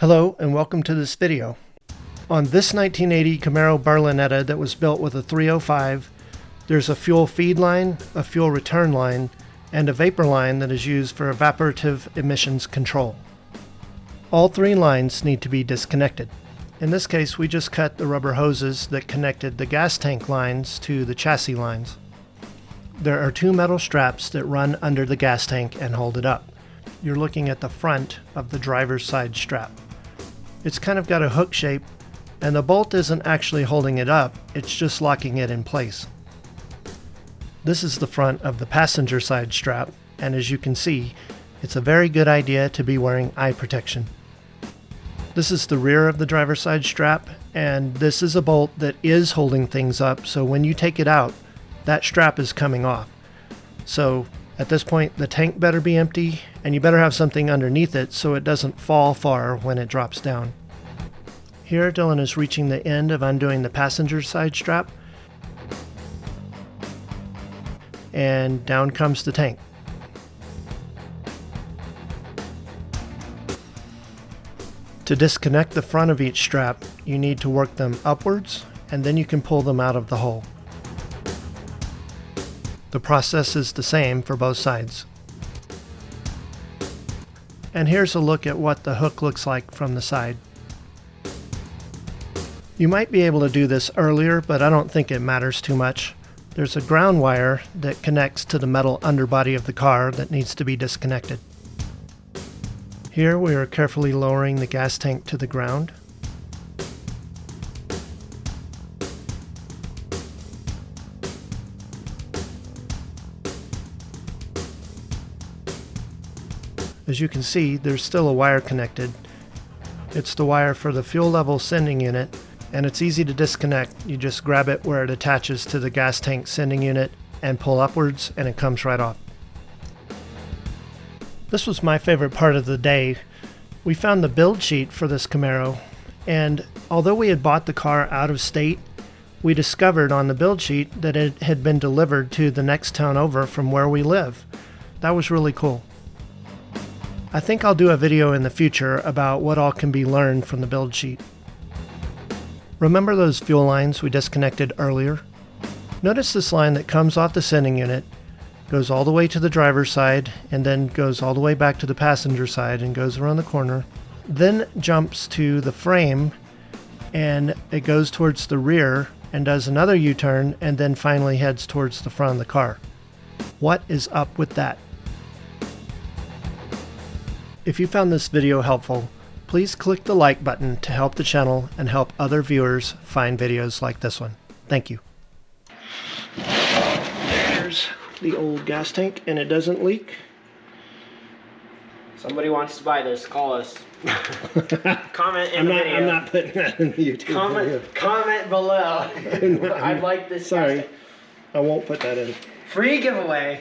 Hello and welcome to this video. On this 1980 Camaro Berlinetta that was built with a 305, there's a fuel feed line, a fuel return line, and a vapor line that is used for evaporative emissions control. All three lines need to be disconnected. In this case, we just cut the rubber hoses that connected the gas tank lines to the chassis lines. There are two metal straps that run under the gas tank and hold it up. You're looking at the front of the driver's side strap. It's kind of got a hook shape, and the bolt isn't actually holding it up, it's just locking it in place. This is the front of the passenger side strap, and as you can see, it's a very good idea to be wearing eye protection. This is the rear of the driver's side strap, and this is a bolt that is holding things up, so when you take it out, that strap is coming off. So at this point, the tank better be empty, and you better have something underneath it so it doesn't fall far when it drops down. Here, Dylan is reaching the end of undoing the passenger side strap, and down comes the tank. To disconnect the front of each strap, you need to work them upwards, and then you can pull them out of the hole. The process is the same for both sides. And here's a look at what the hook looks like from the side. You might be able to do this earlier, but I don't think it matters too much. There's a ground wire that connects to the metal underbody of the car that needs to be disconnected. Here we are carefully lowering the gas tank to the ground. As you can see, there's still a wire connected. It's the wire for the fuel level sending unit, and it's easy to disconnect. You just grab it where it attaches to the gas tank sending unit and pull upwards, and it comes right off. This was my favorite part of the day. We found the build sheet for this Camaro, and although we had bought the car out of state, we discovered on the build sheet that it had been delivered to the next town over from where we live. That was really cool. I think I'll do a video in the future about what all can be learned from the build sheet. Remember those fuel lines we disconnected earlier? Notice this line that comes off the sending unit, goes all the way to the driver's side, and then goes all the way back to the passenger side and goes around the corner, then jumps to the frame, and it goes towards the rear and does another U-turn, and then finally heads towards the front of the car. What is up with that? If you found this video helpful, please click the like button to help the channel and help other viewers find videos like this one. Thank you. There's the old gas tank, and it doesn't leak. Somebody wants to buy this, call us. Comment in the video. I'm not putting that in the YouTube video. Comment below. I'd like this. Sorry, I won't put that in. Free giveaway.